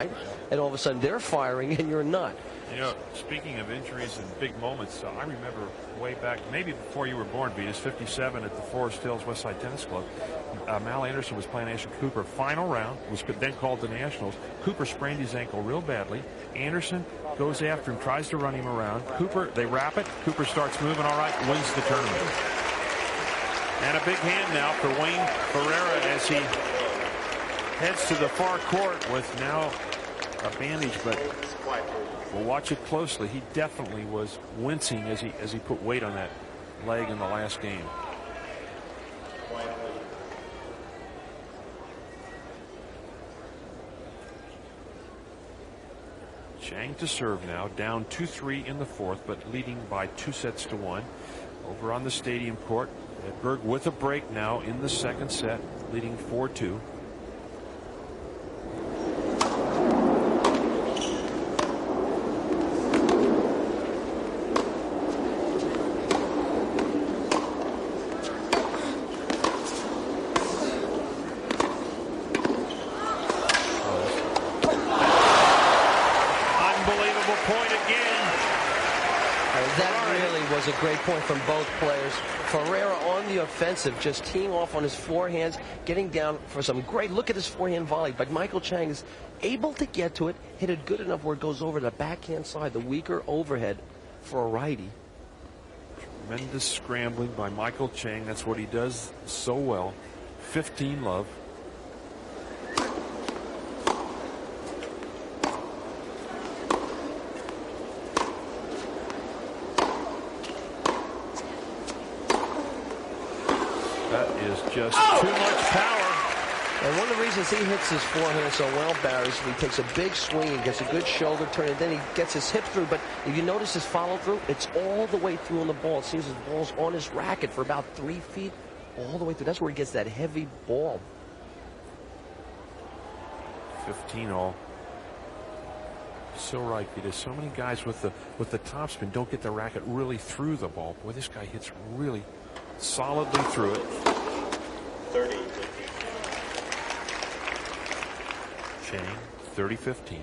and all of a sudden they're firing and you're not. You know, speaking of injuries and big moments, I remember way back, maybe before you were born, Venus, 57 at the Forest Hills Westside Tennis Club. Mal Anderson was playing Ashton Cooper. Final round, was then called the Nationals. Cooper sprained his ankle real badly. Anderson goes after him, tries to run him around. Cooper, they wrap it. Cooper starts moving all right, wins the tournament. And a big hand now for Wayne Ferreira as he heads to the far court with now a bandage, but we'll watch it closely. He definitely was wincing as he put weight on that leg in the last game. Chang to serve now, down 2-3 in the fourth, but leading by 2-1. Over on the stadium court, Edberg with a break now in the second set, leading 4-2. A great point from both players. Ferreira on the offensive, just teeing off on his forehands, getting down for some great look at his forehand volley. But Michael Chang is able to get to it, hit it good enough where it goes over the backhand side, the weaker overhead for a righty. Tremendous scrambling by Michael Chang. That's what he does so well. 15 love. Just too much power. And one of the reasons he hits his forehand so well, Barry, is he takes a big swing and gets a good shoulder turn, and then he gets his hip through. But if you notice his follow through, it's all the way through on the ball. It seems his ball's on his racket for about 3 feet, all the way through. That's where he gets that heavy ball. 15 all. So right, Peter. So many guys with the topspin don't get the racket really through the ball. Boy, this guy hits really solidly through it. 30. Chang, 30-15.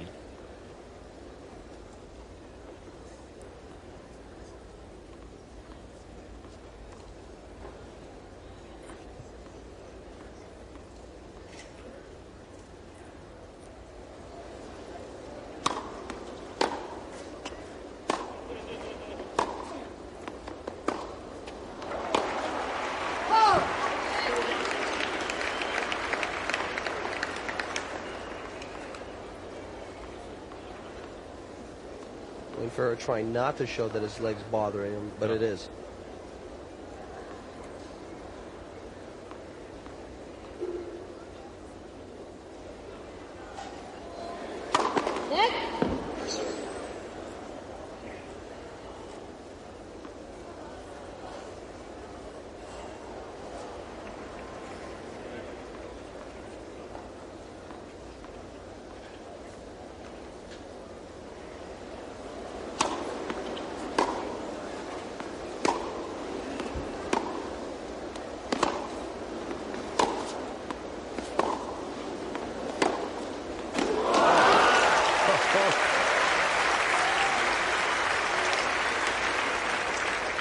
Ferreira trying not to show that his leg's bothering him, but it is.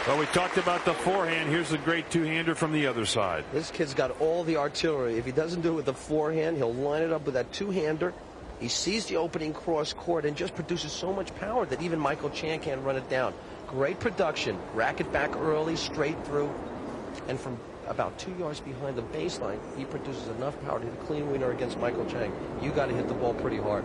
Well, we talked about the forehand. Here's a great two-hander from the other side. This kid's got all the artillery. If he doesn't do it with the forehand, he'll line it up with that two-hander. He sees the opening cross court and just produces so much power that even Michael Chang can't run it down. Great production. Racket back early, straight through. And from about 2 yards behind the baseline, he produces enough power to hit a clean winner against Michael Chang. You got to hit the ball pretty hard.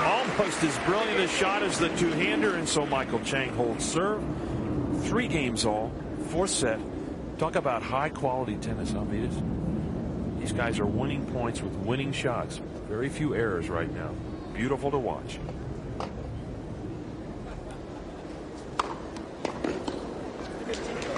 Almost as brilliant a shot as the two-hander, and so Michael Chang holds serve. 3 games all, fourth set. Talk about high-quality tennis, huh, Vitas? These guys are winning points with winning shots. Very few errors right now. Beautiful to watch.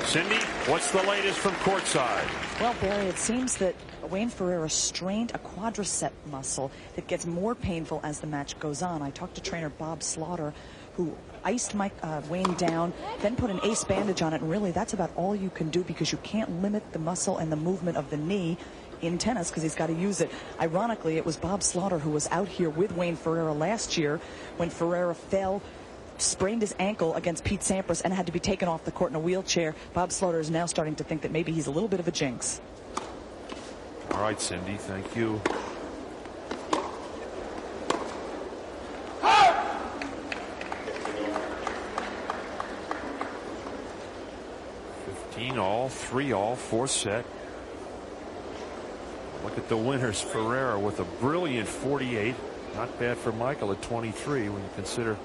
Cindy, what's the latest from courtside? Well, Barry, it seems that Wayne Ferreira strained a quadricep muscle that gets more painful as the match goes on. I talked to trainer Bob Slaughter, who iced Wayne down, then put an ace bandage on it, and really that's about all you can do because you can't limit the muscle and the movement of the knee in tennis because he's got to use it. Ironically, it was Bob Slaughter who was out here with Wayne Ferreira last year when Ferreira fell, sprained his ankle against Pete Sampras, and had to be taken off the court in a wheelchair. Bob Slaughter is now starting to think that maybe he's a little bit of a jinx. All right, Cindy, thank you. All, 3-all, fourth set. Look at the winners. Ferreira with a brilliant 48. Not bad for Michael at 23 when you consider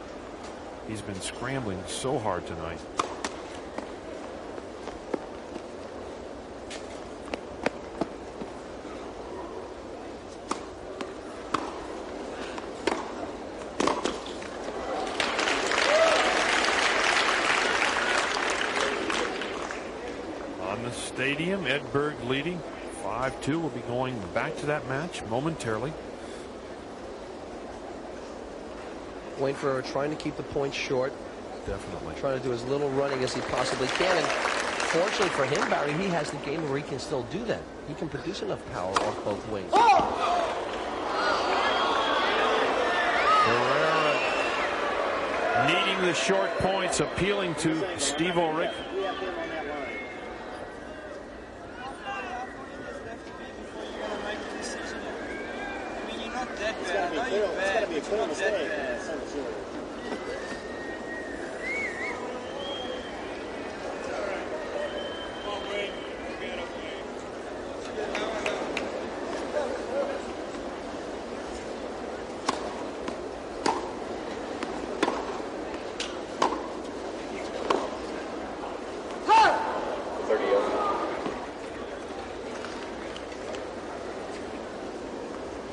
he's been scrambling so hard tonight. Stadium, Edberg leading 5-2. We'll be going back to that match momentarily. Wayne Ferreira trying to keep the points short. Definitely. Trying to do as little running as he possibly can. And fortunately for him, Barry, he has the game where he can still do that. He can produce enough power off both wings. Ferreira needing the short points, appealing to Steve Ulrich.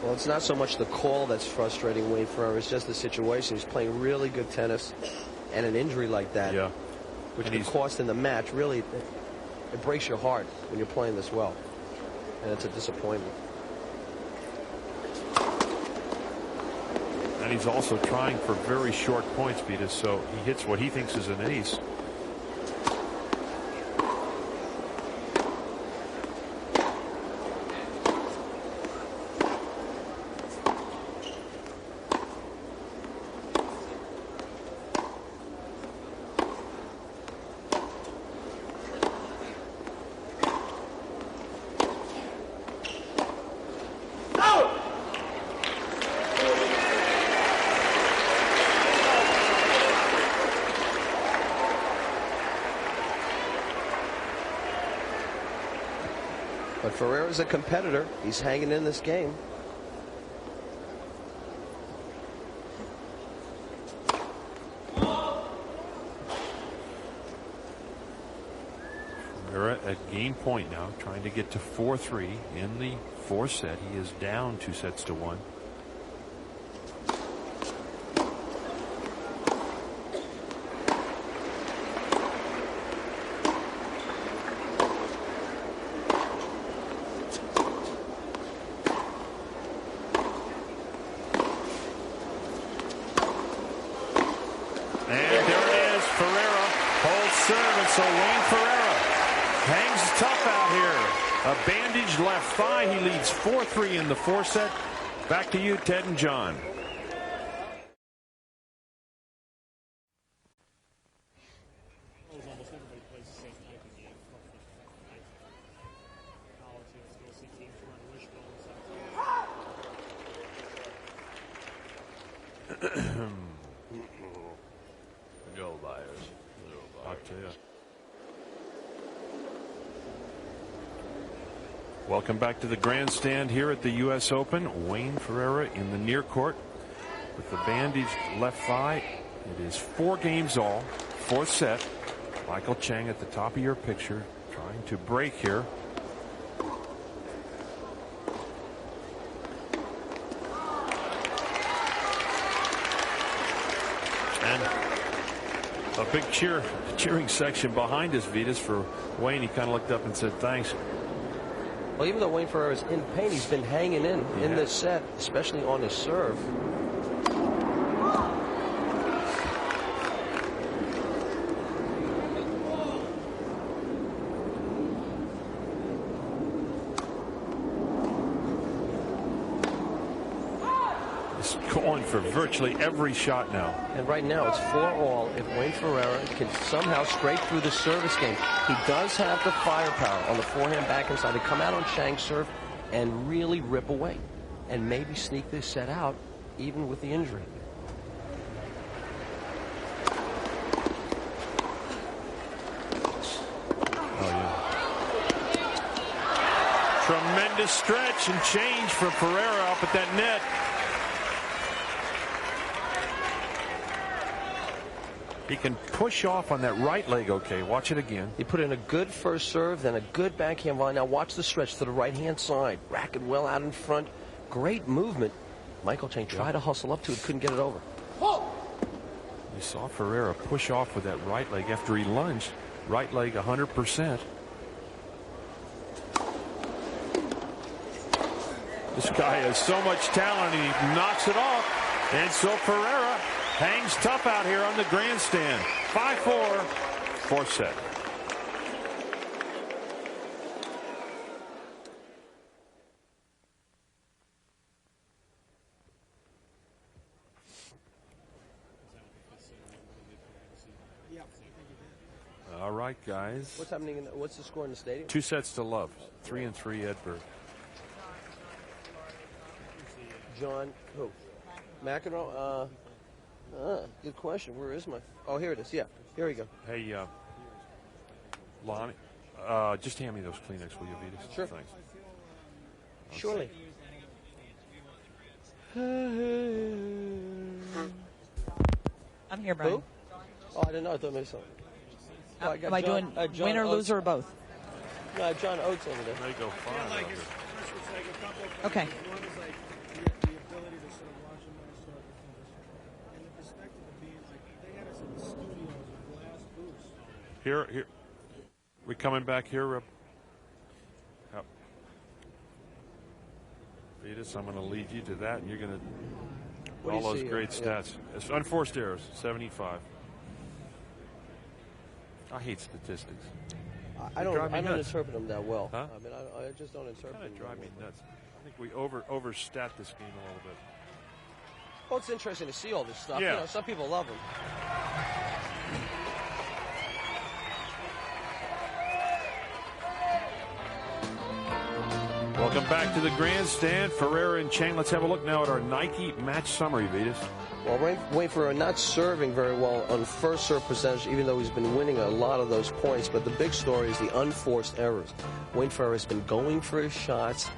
Well, it's not so much the call that's frustrating Wayne Ferreira. It's just the situation. He's playing really good tennis, and an injury like that, which could cost in the match, really, it breaks your heart when you're playing this well. And it's a disappointment. And he's also trying for very short points, Peter, so he hits what he thinks is an ace. But Ferreira's a competitor. He's hanging in this game. Ferreira at game point now, trying to get to 4-3 in the fourth set. He is down 2-1. So Wayne Ferreira hangs tough out here. A bandaged left thigh. He leads 4-3 in the fourth set. Back to you, Ted and John. Go Liars. I'll tell you. Welcome back to the grandstand here at the U.S. Open. Wayne Ferreira in the near court with the bandaged left thigh. It is 4 games all, fourth set. Michael Chang at the top of your picture trying to break here. And a big cheering section behind us, Vitas, for Wayne. He kind of looked up and said thanks. Well, even though Wayne Ferreira is in pain, he's been hanging in this set, especially on his serve. Going for virtually every shot now. And right now it's 4-all if Wayne Ferreira can somehow scrape through the service game. He does have the firepower on the forehand back inside to come out on Chang's serve and really rip away and maybe sneak this set out even with the injury. Oh, yeah. Tremendous stretch and change for Ferreira up at that net. He can push off on that right leg. Okay, watch it again. He put in a good first serve, then a good backhand volley. Now watch the stretch to the right-hand side. Racket well out in front. Great movement. Michael Chang tried to hustle up to it, couldn't get it over. You saw Ferreira push off with that right leg after he lunged. Right leg 100%. This guy has so much talent, he knocks it off. And so Ferreira hangs tough out here on the grandstand. 5-4, fourth set. All right, guys. What's happening? What's the score in the stadium? 2 sets to love. 3-3 Edberg. John, who? McEnroe? Good question. Where is my? Oh, here it is. Yeah, here we go. Hey, Lonnie, just hand me those Kleenex, will you, Vitas? Sure. Thanks. Surely. I'm here, Brian. Who? Oh, I didn't know. I thought maybe something. Oh, I got Am I John- doing John win or Oates. loser or both? No, John Oates over there. There you go. Fine. Okay. One is like the ability to sort of watch them when I start the conversation. And the perspective of being like, they had us in the studios with glass booths. Here. We coming back here, Rip? Yep. Vitas, I'm going to lead you to that, and you're going to What do all you those see great here? stats. It's unforced errors, 75. I hate statistics. I drive me don't nuts. interpret them that well. Huh? I mean, I just don't interpret Kind them. of drive me that well. nuts. I think we overstat this game a little bit. Well, it's interesting to see all this stuff. Yeah. You know, some people love them. Welcome back to the grandstand. Ferreira and Chang. Let's have a look now at our Nike match summary, Vitas. Well, Wayne Ferreira not serving very well on first serve percentage, even though he's been winning a lot of those points. But the big story is the unforced errors. Wayne Ferreira has been going for his shots,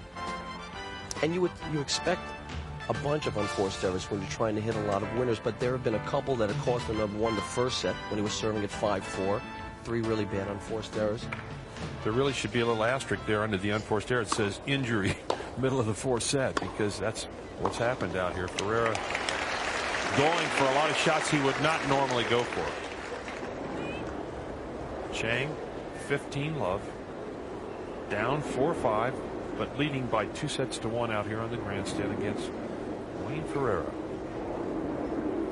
and you expect a bunch of unforced errors when you're trying to hit a lot of winners. But there have been a couple that have cost him number one the first set when he was serving at 5-4. 3 really bad unforced errors. There really should be a little asterisk there under the unforced error. It says injury, middle of the fourth set, because that's what's happened out here. Ferreira going for a lot of shots he would not normally go for. Chang, 15 love, down 4-5, but leading by 2 sets to 1 out here on the grandstand against Wayne Ferreira.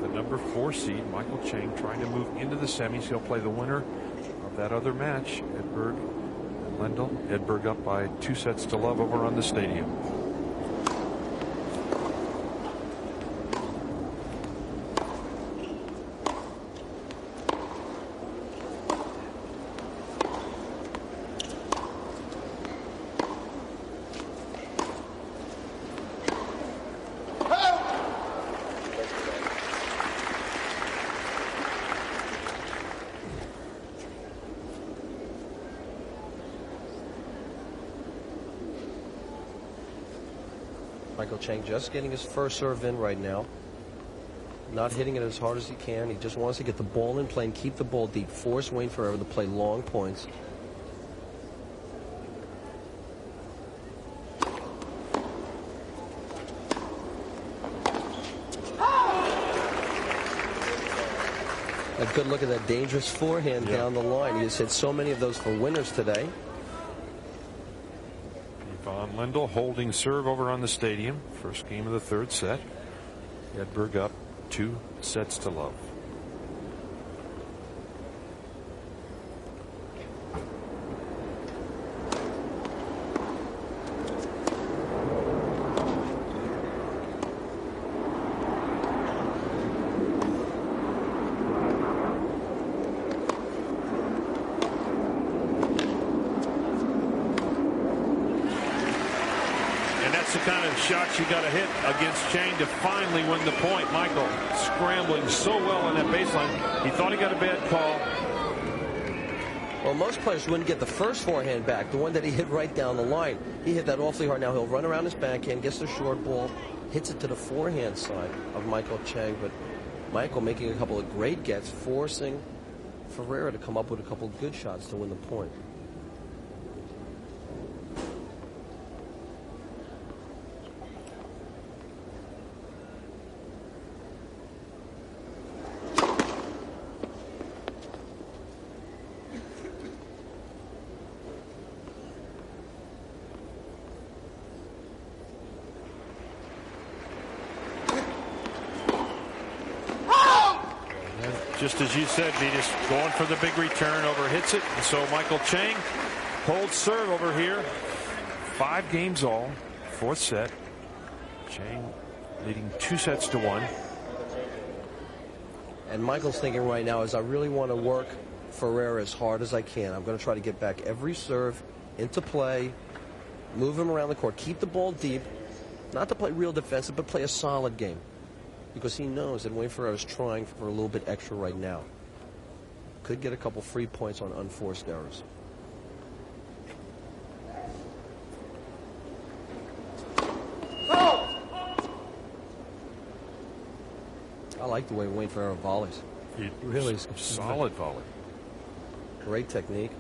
The number 4 seed, Michael Chang, trying to move into the semis. He'll play the winner of that other match, Edberg and Lendl. Edberg up by 2 sets to love over on the stadium. Michael Chang just getting his first serve in right now. Not hitting it as hard as he can. He just wants to get the ball in play and keep the ball deep. Force Wayne Ferreira to play long points. A good look at that dangerous forehand down the line. He has hit so many of those for winners today. He John Lindell holding serve over on the stadium. First game of the third set. Edberg up 2-0. The kind of shots you got to hit against Chang to finally win the point. Michael scrambling so well on that baseline. He thought he got a bad call. Well, most players wouldn't get the first forehand back, the one that he hit right down the line. He hit that awfully hard. Now he'll run around his backhand, gets the short ball, hits it to the forehand side of Michael Chang. But Michael making a couple of great gets, forcing Ferreira to come up with a couple of good shots to win the point. Just as you said, Venus, going for the big return, over hits it. And so Michael Chang holds serve over here. 5 games all, fourth set. Chang leading 2-1. And Michael's thinking right now is, I really want to work Ferreira as hard as I can. I'm going to try to get back every serve into play, move him around the court, keep the ball deep, not to play real defensive, but play a solid game. Because he knows that Wayne Ferreira is trying for a little bit extra right now. Could get a couple free points on unforced errors. I like the way Wayne Ferreira volleys. He really is solid volley. Great technique.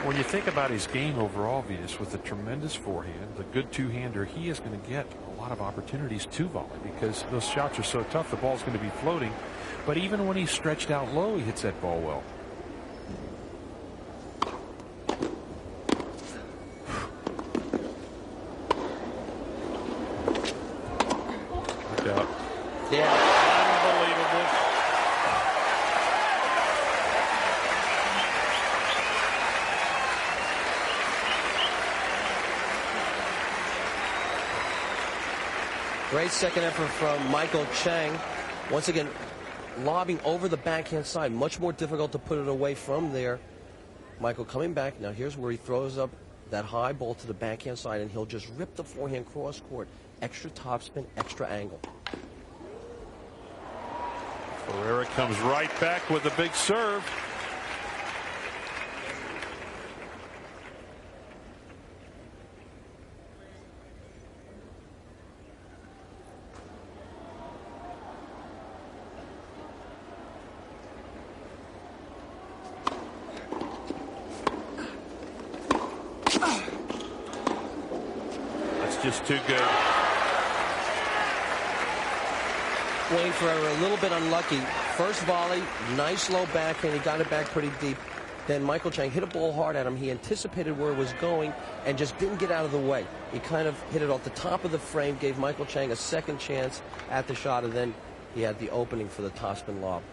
When you think about his game overall, Venus, with the tremendous forehand, the good two-hander, he is going to get a lot of opportunities to volley because those shots are so tough. The ball's going to be floating. But even when he's stretched out low, he hits that ball well. Look out. Yeah. Unbelievable. Great second effort from Michael Chang. Once again, lobbing over the backhand side. Much more difficult to put it away from there. Michael coming back. Now here's where he throws up that high ball to the backhand side, and he'll just rip the forehand cross court. Extra topspin, extra angle. Ferreira comes right back with a big serve. Just too good. Wayne Ferreira a little bit unlucky. First volley, nice low backhand. He got it back pretty deep. Then Michael Chang hit a ball hard at him. He anticipated where it was going and just didn't get out of the way. He kind of hit it off the top of the frame, gave Michael Chang a second chance at the shot, and then he had the opening for the topspin lob.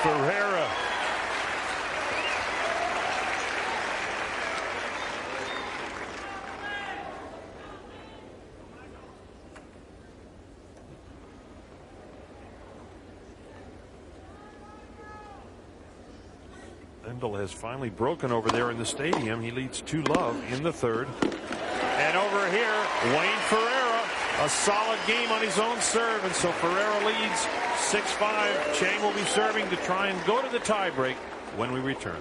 Ferreira. Lindell has finally broken over there in the stadium. He leads 2-0 in the third. And over here, Wayne Ferreira, a solid game on his own serve. And so Ferreira leads 6-5. Chang will be serving to try and go to the tiebreak when we return.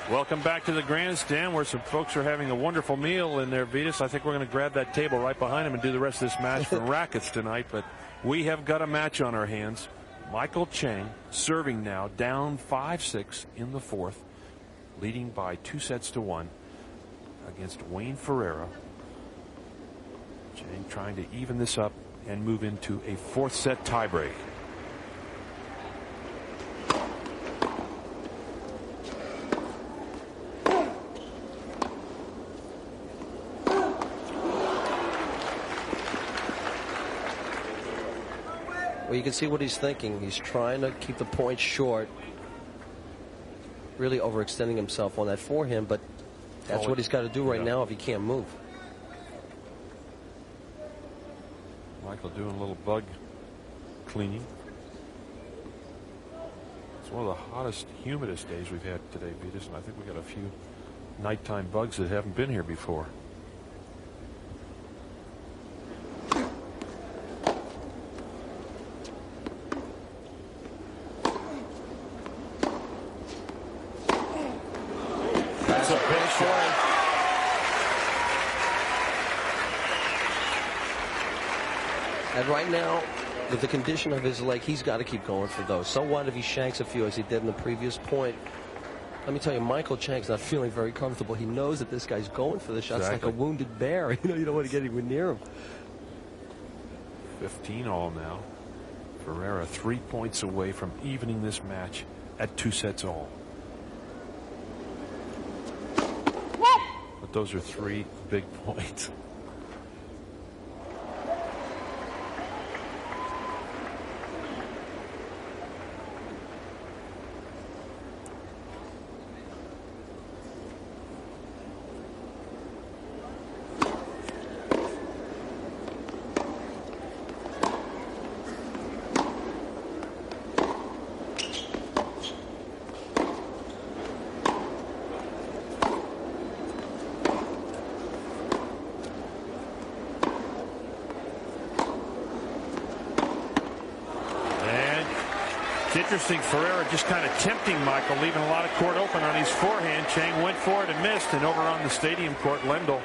Welcome back to the grandstand where some folks are having a wonderful meal in there, Vitas. I think we're going to grab that table right behind him and do the rest of this match for rackets tonight. But we have got a match on our hands. Michael Chang serving now, down 5-6 in the fourth, leading by 2-1 against Wayne Ferreira. Chang trying to even this up and move into a fourth set tiebreak. Well, you can see what he's thinking. He's trying to keep the point short, really overextending himself on that forehand, but that's what he's got to do right now if he can't move. Michael doing a little bug cleaning. It's one of the hottest, humidest days we've had today, Vitas, and I think we got a few nighttime bugs that haven't been here before. That's a big shot. And right now, with the condition of his leg, he's got to keep going for those. So what if he shanks a few as he did in the previous point? Let me tell you, Michael Chang's not feeling very comfortable. He knows that this guy's going for the shots like a wounded bear. You don't want to get anywhere near him. 15 all now. Ferreira 3 points away from evening this match at 2 all. But those are 3 big points. Interesting, Ferreira just kind of tempting Michael, leaving a lot of court open on his forehand. Chang went for it and missed, and over on the stadium court, Lendl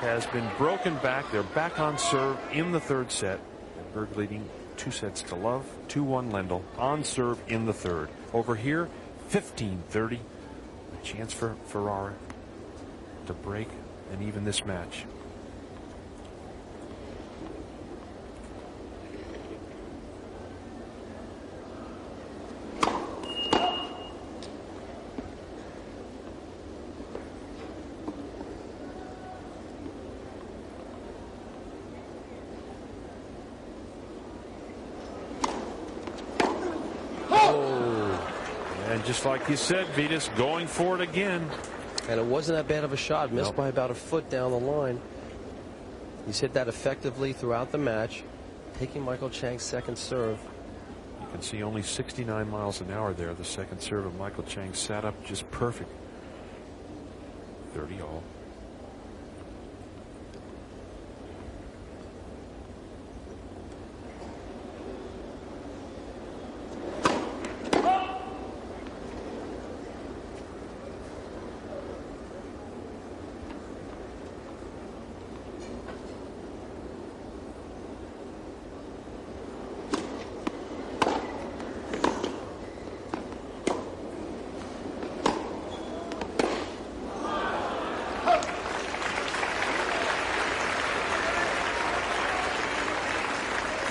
has been broken back. They're back on serve in the third set. Berg leading 2-0. 2-1 Lendl on serve in the third. Over here, 15-30. A chance for Ferreira to break and even this match. Just like you said, Vitas, going for it again. And it wasn't that bad of a shot. Missed by about a foot down the line. He's hit that effectively throughout the match, taking Michael Chang's second serve. You can see only 69 miles an hour there. The second serve of Michael Chang sat up just perfect. 30 all.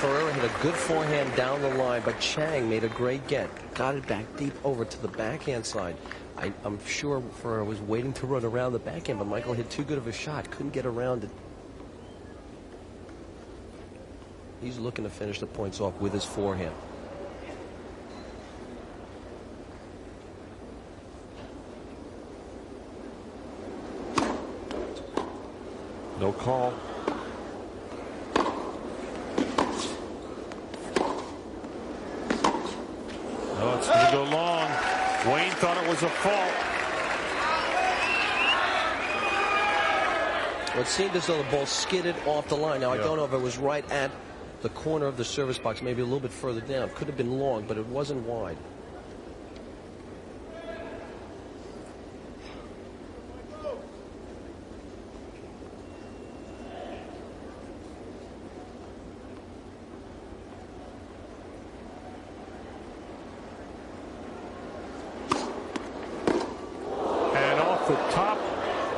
Ferreira hit a good forehand down the line, but Chang made a great get. Got it back deep over to the backhand side. I'm sure Ferreira was waiting to run around the backhand, but Michael hit too good of a shot. Couldn't get around it. He's looking to finish the points off with his forehand. No call. No, it's going to go long. Wayne thought it was a fault. Well, it seemed as though the ball skidded off the line. Now, I don't know if it was right at the corner of the service box, maybe a little bit further down. Could have been long, but it wasn't wide. And off the top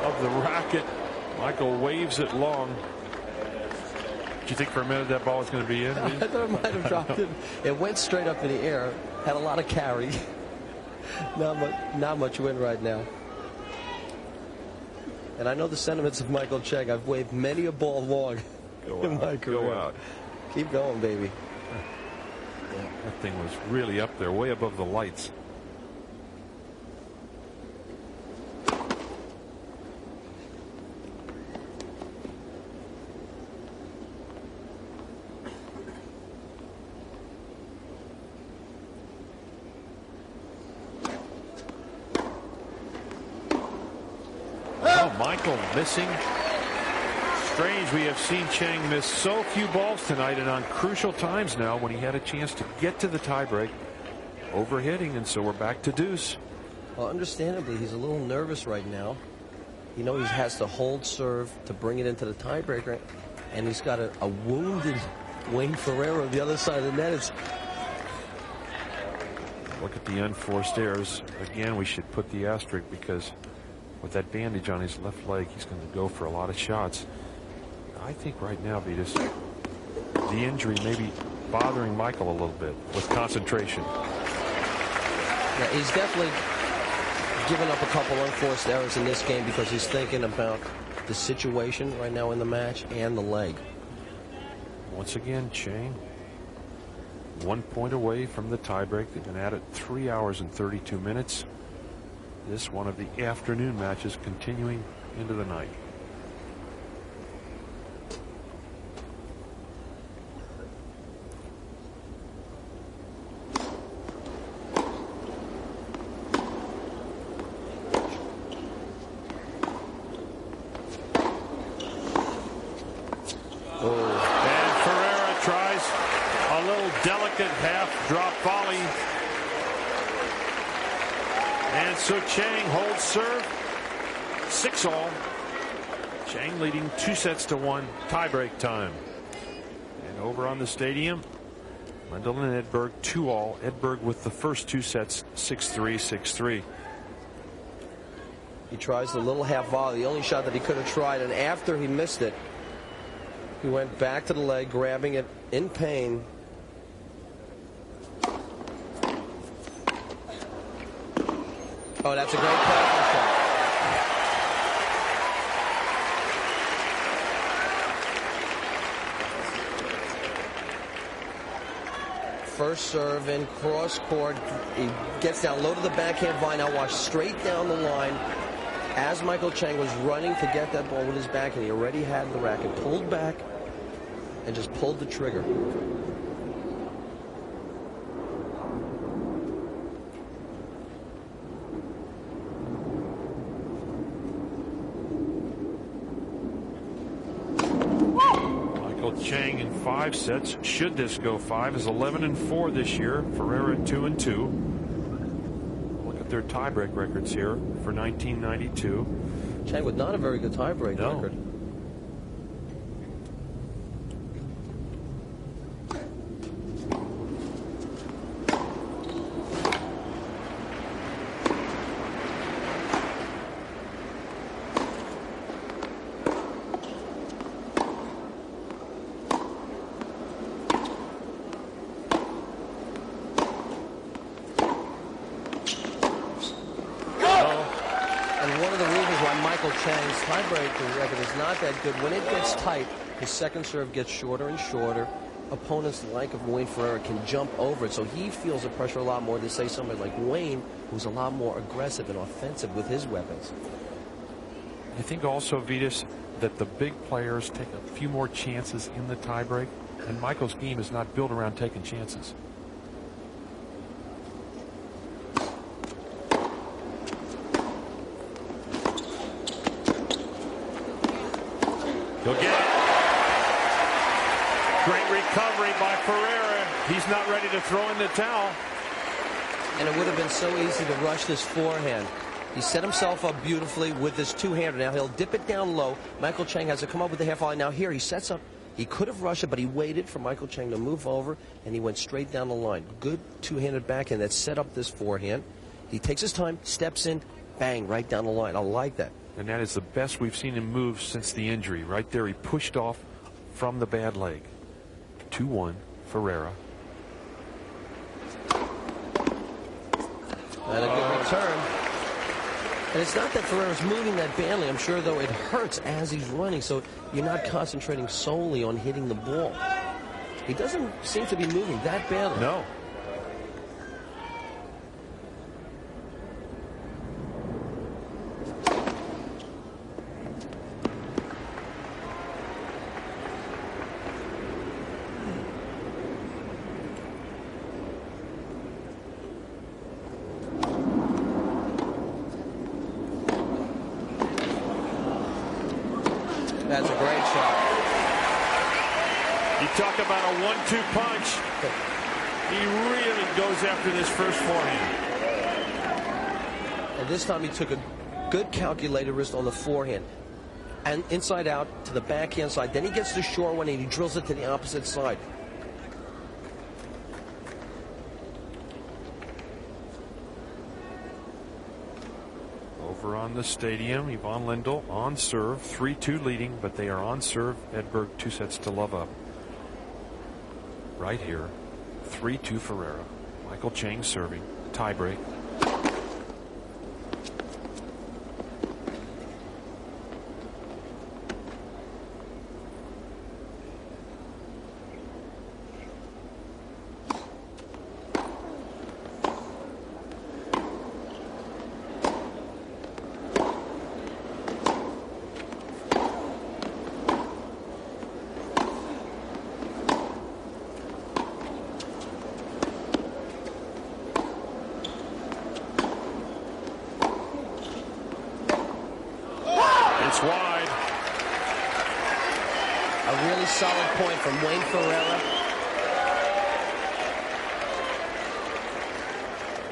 of the racket, Michael waves it long. Did you think for a minute that ball was going to be in? I thought it might have dropped it. It went straight up in the air. Had a lot of carry. Not much wind right now. And I know the sentiments of Michael Chang. I've waved many a ball long in my career. Go out. Keep going, baby. That thing was really up there, way above the lights. Michael missing. Strange, we have seen Chang miss so few balls tonight, and on crucial times now when he had a chance to get to the tiebreak. Overhitting, and so we're back to deuce. Well, understandably, he's a little nervous right now. You know, he has to hold serve to bring it into the tiebreaker, and he's got a wounded Wayne Ferreira on the other side of the net. It's Look at the unforced errors. Again, we should put the asterisk because with that bandage on his left leg, he's going to go for a lot of shots. I think right now, Vitas, the injury may be bothering Michael a little bit with concentration. Yeah, he's definitely given up a couple unforced errors in this game because he's thinking about the situation right now in the match and the leg. Once again, Chang 1 point away from the tiebreak. They've been at it 3 hours and 32 minutes. This one of the afternoon matches continuing into the night. And Ferreira tries a little delicate half drop volley. And so Chang holds serve. 6-all. Chang leading 2-1, tiebreak time. And over on the stadium, Lendl and Edberg 2-all. Edberg with the first 2 sets 6-3, 6-3. He tries the little half volley, the only shot that he could have tried, and after he missed it, he went back to the leg, grabbing it in pain. Oh, that's a great power shot. First serve in cross court. He gets down low to the backhand vine. Now watch straight down the line as Michael Chang was running to get that ball with his backhand. He already had the racket pulled back and just pulled the trigger. Chang in 5 sets. Should this go 5, is 11-4 this year. Ferreira 2-2. Look at their tiebreak records here for 1992. Chang with not a very good tiebreak record. Chang's tiebreaker record is not that good. When it gets tight, his second serve gets shorter and shorter. Opponents like of Wayne Ferreira can jump over it, so he feels the pressure a lot more than, say, somebody like Wayne, who's a lot more aggressive and offensive with his weapons. I think also, Vitas, that the big players take a few more chances in the tiebreak, and Michael's game is not built around taking chances. He'll get it. Great recovery by Ferreira. He's not ready to throw in the towel. And it would have been so easy to rush this forehand. He set himself up beautifully with this two-hander. Now he'll dip it down low. Michael Chang has to come up with the half volley. Now here he sets up. He could have rushed it, but he waited for Michael Chang to move over, and he went straight down the line. Good two-handed backhand that set up this forehand. He takes his time, steps in, bang, right down the line. I like that. And that is the best we've seen him move since the injury. Right there, he pushed off from the bad leg. 2-1, Ferreira. And a good return. And it's not that Ferreira's moving that badly. I'm sure, though, it hurts as he's running, so you're not concentrating solely on hitting the ball. He doesn't seem to be moving that badly. No. That's a great shot. You talk about a 1-2 punch. He really goes after this first forehand. And this time he took a good calculated risk on the forehand. And inside out to the backhand side. Then he gets the short one and he drills it to the opposite side. Over on the stadium, Yvonne Lindell on serve, 3-2 leading, but they are on serve. Edberg 2 sets to love up. Right here, 3-2 Ferreira. Michael Chang serving, tiebreak. It's wide. A really solid point from Wayne Ferreira.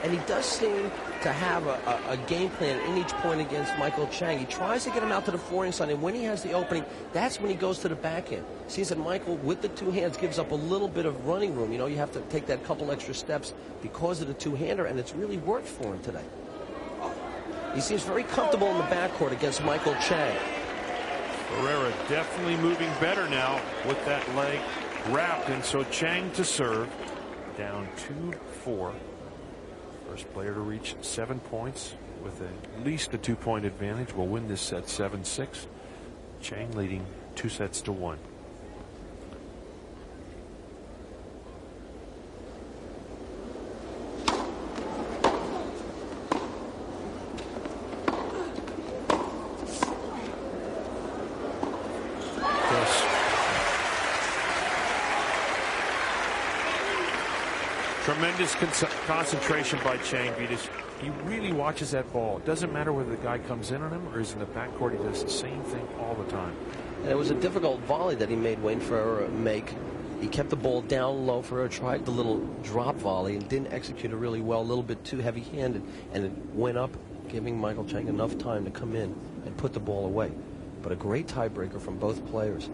And he does seem to have a game plan in each point against Michael Chang. He tries to get him out to the forehand side, and when he has the opening, that's when he goes to the backhand. Sees that Michael, with the two hands, gives up a little bit of running room. You know, you have to take that couple extra steps because of the two-hander, and it's really worked for him today. He seems very comfortable in the backcourt against Michael Chang. Ferreira definitely moving better now with that leg wrapped, and so Chang to serve. Down 2-4. First player to reach 7 points with at least a 2-point advantage will win this set 7-6. Chang leading 2-1. Tremendous concentration by Chang, Vitas. He really watches that ball. It doesn't matter whether the guy comes in on him or is in the backcourt. He does the same thing all the time. And it was a difficult volley that he made Wayne Ferreira make. He kept the ball down low. Ferreira tried the little drop volley and didn't execute it really well. A little bit too heavy-handed, and it went up, giving Michael Chang enough time to come in and put the ball away. But a great tiebreaker from both players.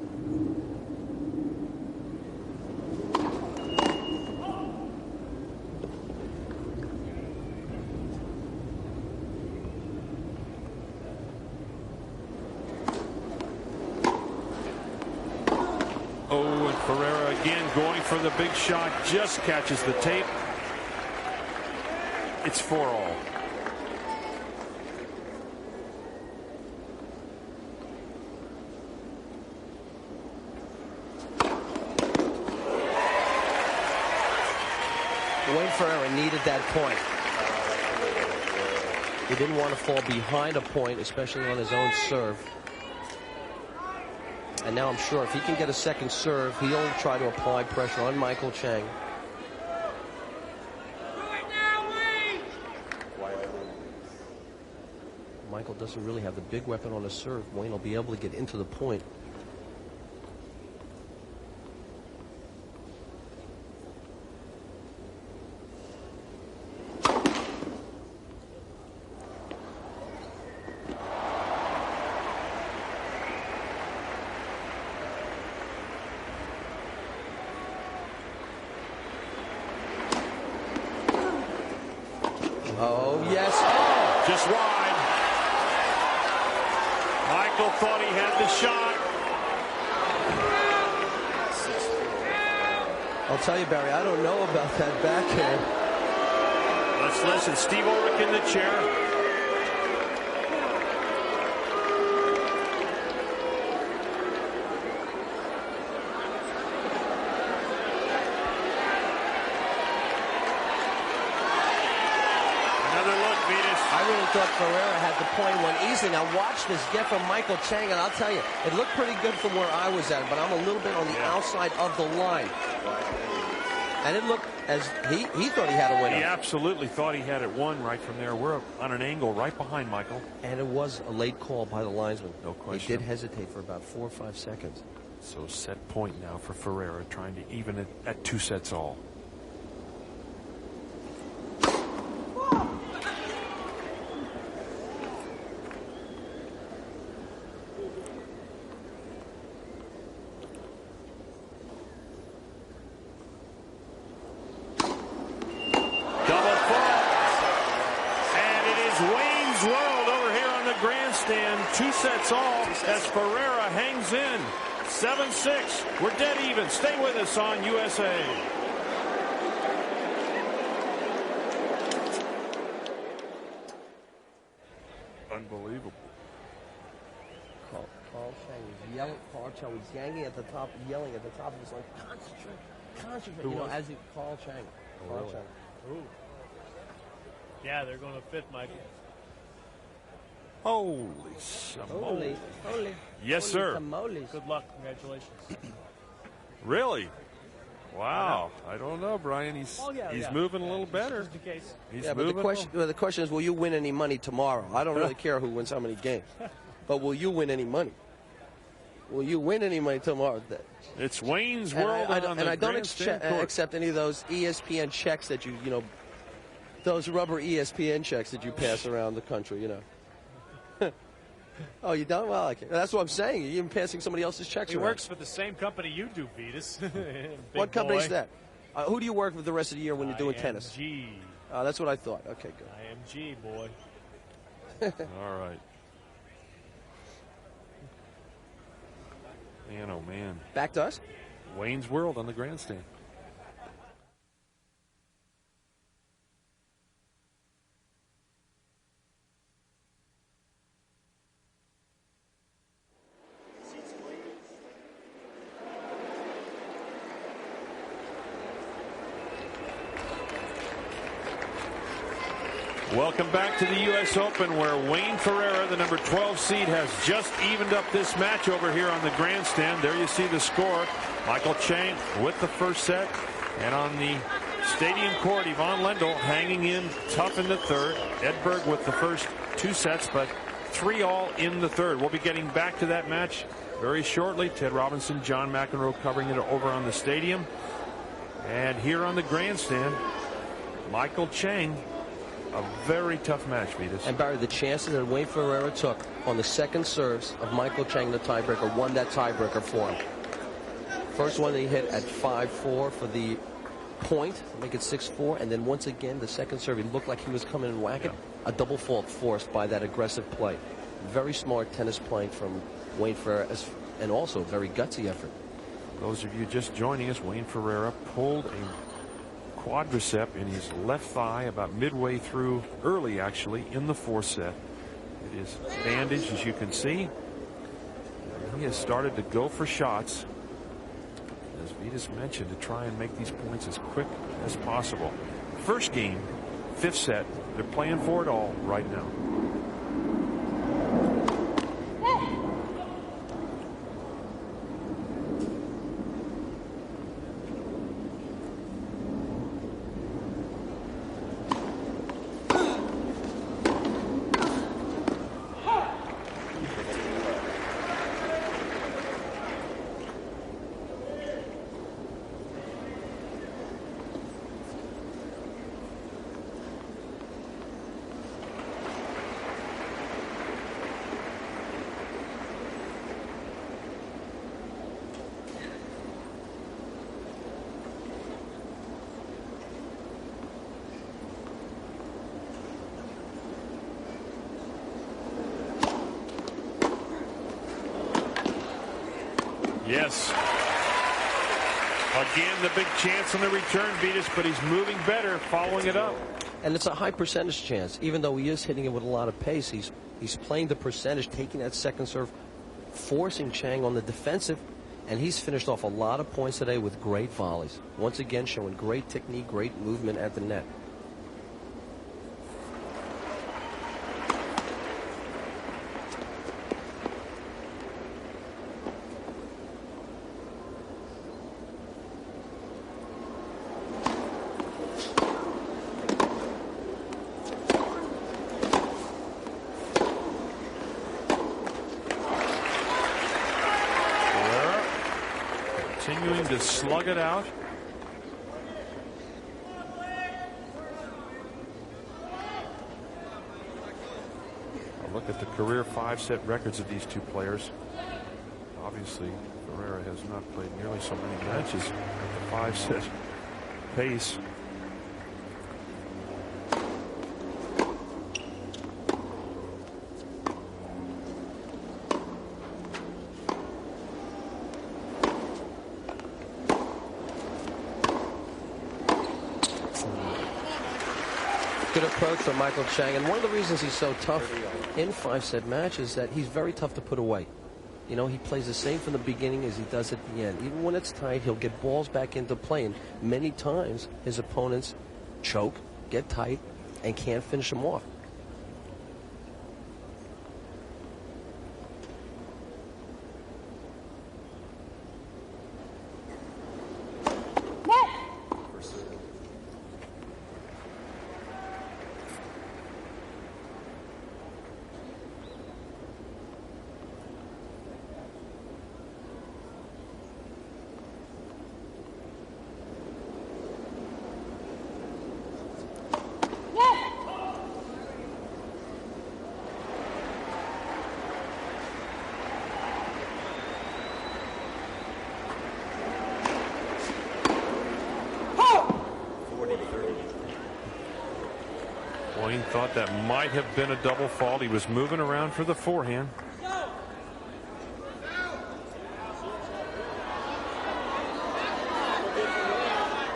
Oh, and Ferreira again going for the big shot, just catches the tape. It's 4-all. Wayne Ferreira needed that point. He didn't want to fall behind a point, especially on his own serve. And now I'm sure if he can get a second serve, he'll try to apply pressure on Michael Chang. Michael doesn't really have the big weapon on the serve. Wayne will be able to get into the point. just wide. Michael thought he had the shot. I'll tell you, Barry, I don't know about that backhand. Let's listen. Steve Ulrich in the chair. Another look, Venus. I really thought Ferreira had the point one easily. Now watch this get from Michael Chang, and I'll tell you, it looked pretty good from where I was at, but I'm a little bit on the outside of the line. And it looked as he thought he had a winner. He absolutely thought he had it won right from there. We're on an angle right behind Michael. And it was a late call by the linesman. No question. He did hesitate for about 4 or 5 seconds. So set point now for Ferreira, trying to even it at 2 sets all. Grandstand, 2 sets all as Ferreira hangs in 7-6. We're dead even. Stay with us on USA. Unbelievable. Carl Chang was yelling. Carl Chang was yanking at the top, yelling at the top of his line. Concentrate. You know, as he Carl Chang. Carl Chang. Ooh. Yeah, they're going to fifth, Michael. Holy smoly. Holy. Yes, sir. Good luck. Congratulations. Really? Wow. I don't know, Brian. He's moving a little better. Just in case. He's but the question is, will you win any money tomorrow? I don't really care who wins how many games. But will you win any money? Will you win any money tomorrow? It's Wayne's World. And I don't accept any of those ESPN checks that you know, those rubber ESPN checks that you pass around the country, you know. Oh, you don't? Well, that's what I'm saying. You're even passing somebody else's checks around. He works for the same company you do, Vetus. What company is that? Who do you work with the rest of the year when you're doing tennis? IMG. That's what I thought. Okay, good. IMG, boy. All right. Man, oh, man. Back to us? Wayne's World on the grandstand. Welcome back to the U.S. Open, where Wayne Ferreira, the number 12 seed, has just evened up this match over here on the grandstand. There you see the score. Michael Chang with the first set. And on the stadium court, Yvonne Lendl hanging in tough in the third. Edberg with the first 2 sets, but 3 all in the third. We'll be getting back to that match very shortly. Ted Robinson, John McEnroe covering it over on the stadium. And here on the grandstand, Michael Chang. A very tough match, Vetus. And Barry, the chances that Wayne Ferreira took on the second serves of Michael Chang, the tiebreaker, won that tiebreaker for him. First one that he hit at 5-4 for the point, make it 6-4, and then once again, the second serve, he looked like he was coming and whacking. A double fault forced by that aggressive play. Very smart tennis playing from Wayne Ferreira, and also a very gutsy effort. Those of you just joining us, Wayne Ferreira pulled a quadricep in his left thigh about midway through, early actually, in the 4th set. It is bandaged, as you can see. He has started to go for shots, as Vetus mentioned, to try and make these points as quick as possible. First game, 5th set. They're playing for it all right now. Yes. Again, the big chance on the return, Vitas, but he's moving better, following it up. And it's a high percentage chance. Even though he is hitting it with a lot of pace, he's playing the percentage, taking that second serve, forcing Chang on the defensive, and he's finished off a lot of points today with great volleys. Once again, showing great technique, great movement at the net. Continuing to slug it out. A look at the career 5-set records of these two players. Obviously, Ferreira has not played nearly so many matches at the 5-set pace. Good approach from Michael Chang, and one of the reasons he's so tough in 5-set matches is that he's very tough to put away. You know, he plays the same from the beginning as he does at the end. Even when it's tight, he'll get balls back into play, and many times his opponents choke, get tight, and can't finish them off. Wayne thought that might have been a double fault. He was moving around for the forehand.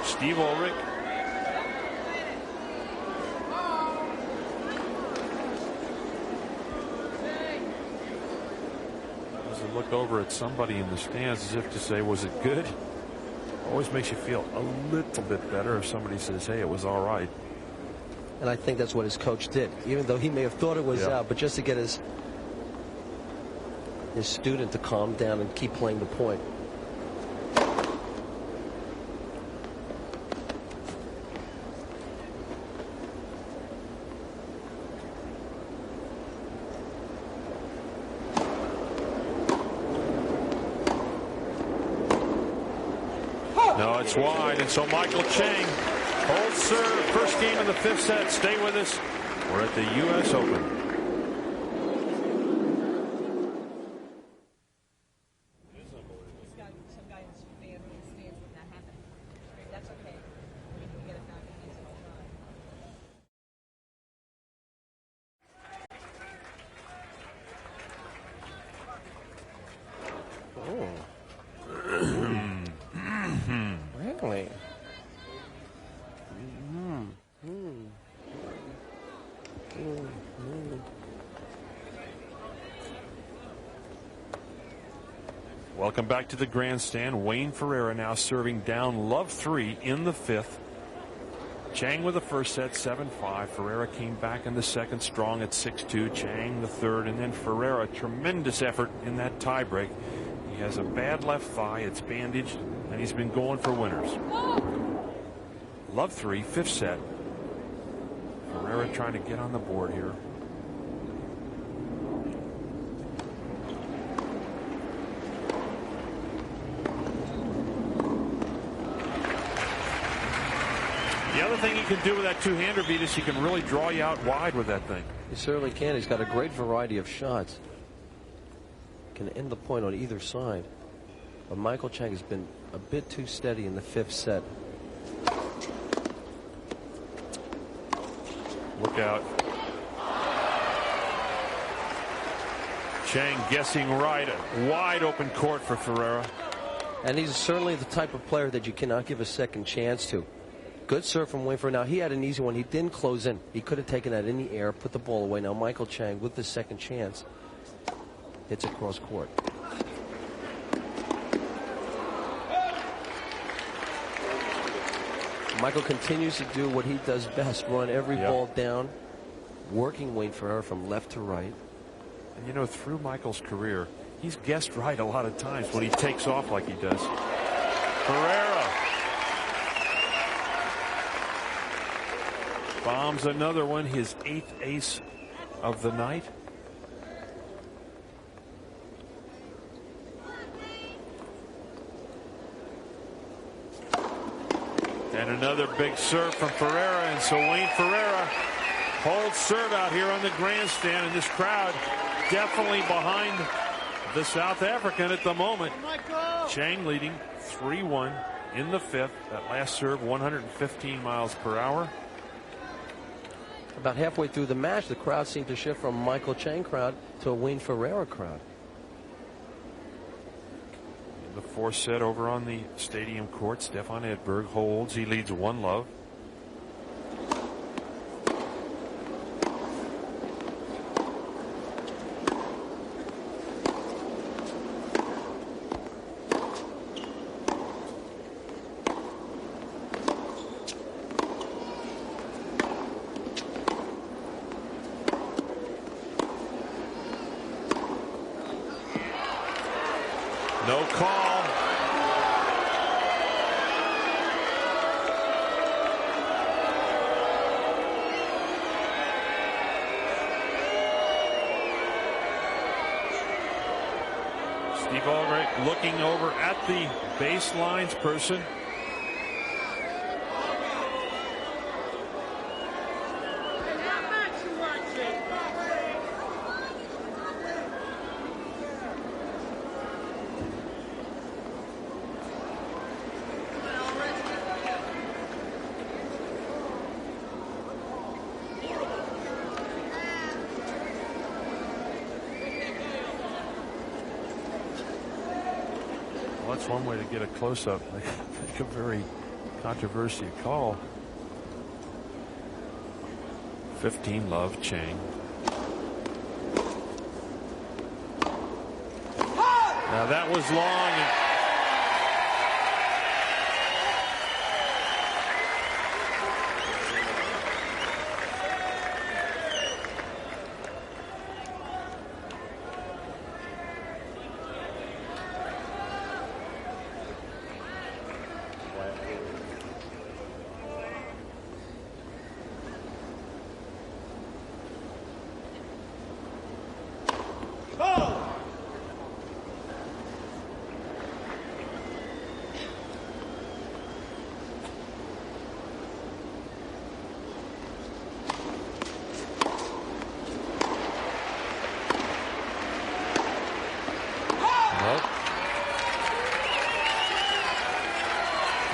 Steve Ulrich. As I look over at somebody in the stands as if to say, was it good? Always makes you feel a little bit better if somebody says, hey, it was all right. And I think that's what his coach did, even though he may have thought it was out, but just to get his student to calm down and keep playing the point. No, it's wide, and so Michael Chang holds serve. First game of the 5th set. Stay with us. We're at the U.S. Open. Really? Welcome back to the grandstand. Wayne Ferreira now serving down love 3 in the 5th. Chang with the first set, 7-5. Ferreira came back in the second strong at 6-2. Chang the third, and then Ferreira, tremendous effort in that tiebreak. He has a bad left thigh. It's bandaged, and he's been going for winners. Love 3, 5th set. Ferreira trying to get on the board here. The other thing he can do with that two-hander beat is he can really draw you out wide with that thing. He certainly can. He's got a great variety of shots. Can end the point on either side. But Michael Chang has been a bit too steady in the 5th set. Look out. Chang guessing right. A wide open court for Ferreira. And he's certainly the type of player that you cannot give a second chance to. Good serve from Wayne Ferreira. Now, he had an easy one. He didn't close in. He could have taken that in the air, put the ball away. Now, Michael Chang, with the second chance, hits across court. Michael continues to do what he does best, run every ball down, working Wayne Ferreira from left to right. And, you know, through Michael's career, he's guessed right a lot of times when he takes off like he does. Ferreira bombs another one, his 8th ace of the night. And another big serve from Ferreira, and so Wayne Ferreira holds serve out here on the grandstand, and this crowd definitely behind the South African at the moment. Chang leading 3-1 in the 5th. That last serve 115 miles per hour. About halfway through the match, the crowd seemed to shift from Michael Chang crowd to a Wayne Ferreira crowd. In the 4th set over on the stadium court, Stefan Edberg holds. He leads 1-love. No call. Steve Albright looking over at the baselines person. Well, that's one way to get a close-up. Like a very controversial call. 15-love Chang. Now that was long.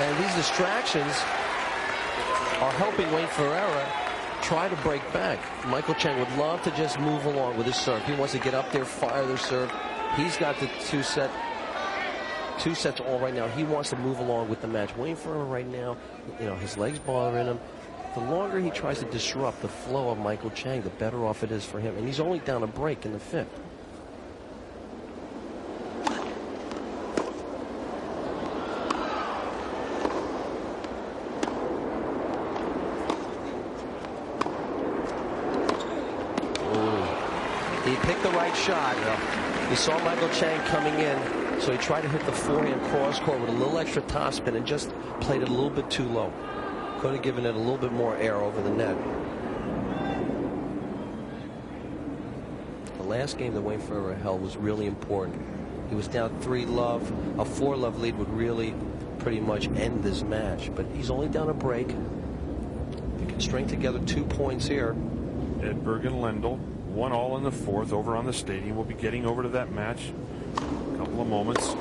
And these distractions are helping Wayne Ferreira try to break back. Michael Chang would love to just move along with his serve. He wants to get up there, fire the serve. He's got the two sets all right now. He wants to move along with the match. Wayne Ferreira right now, you know, his legs bothering him. The longer he tries to disrupt the flow of Michael Chang, the better off it is for him. And he's only down a break in the 5th. He picked the right shot. He saw Michael Chang coming in, so he tried to hit the forehand cross court with a little extra topspin and just played it a little bit too low. Could have given it a little bit more air over the net. The last game that Wayne Ferreira held was really important. He was down 3-love. A 4-love lead would really pretty much end this match, but he's only down a break. He can string together 2 points here. Edberg and Lendl, 1-all in the 4th over on the stadium. We'll be getting over to that match in a couple of moments.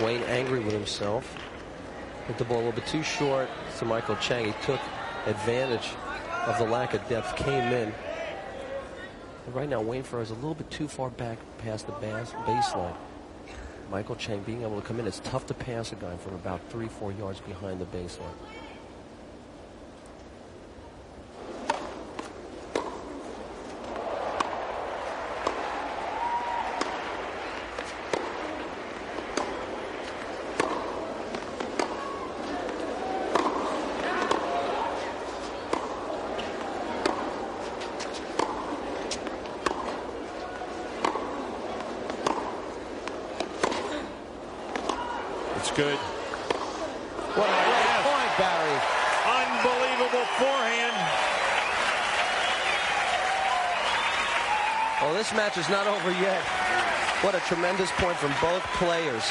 Wayne angry with himself. Hit the ball a little bit too short to Michael Chang. He took advantage of the lack of depth, came in. And right now, Wayne Ferreira is a little bit too far back past the baseline. Michael Chang being able to come in, it's tough to pass a guy from about 3-4 yards behind the baseline. Good. What a great point, Barry. Unbelievable forehand. Well, this match is not over yet. What a tremendous point from both players.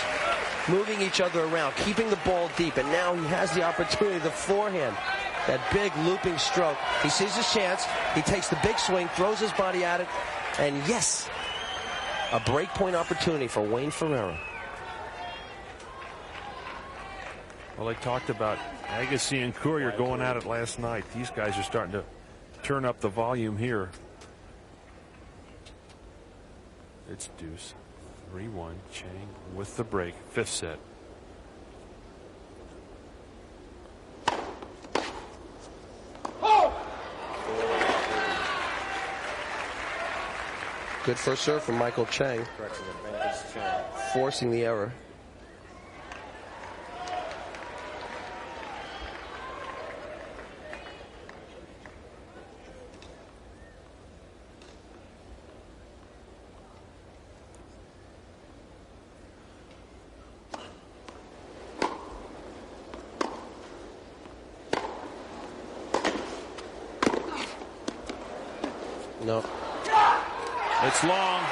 Moving each other around, keeping the ball deep, and now he has the opportunity, the forehand. That big looping stroke. He sees his chance. He takes the big swing, throws his body at it, and yes, a break point opportunity for Wayne Ferreira. Well, they talked about Agassi and Courier going at it last night. These guys are starting to turn up the volume here. It's deuce. 3-1. Chang with the break. Fifth set. Good first serve from Michael Chang. Forcing the error. No. It's long.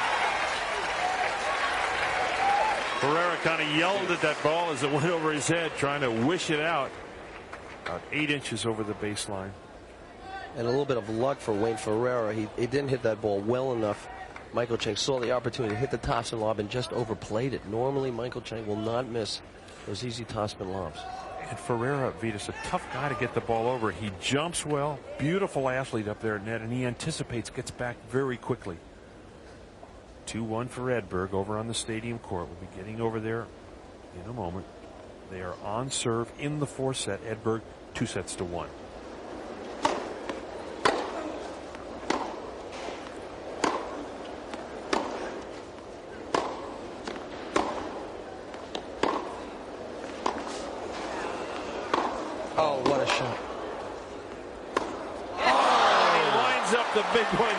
Ferreira kind of yelled at that ball as it went over his head, trying to wish it out. About 8 inches over the baseline. And a little bit of luck for Wayne Ferreira. He didn't hit that ball well enough. Michael Chang saw the opportunity to hit the topspin lob and just overplayed it. Normally, Michael Chang will not miss those easy topspin lobs. And Ferreira, Vitas, a tough guy to get the ball over. He jumps well, beautiful athlete up there at net, and he anticipates, gets back very quickly. 2-1 for Edberg over on the stadium court. We'll be getting over there in a moment. They are on serve in the fourth set. Edberg 2-1. Oh, what a shot. Oh, he lines up the big one.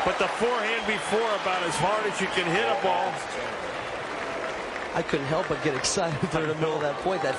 But the forehand before, about as hard as you can hit a ball. I couldn't help but get excited during the middle of that point. That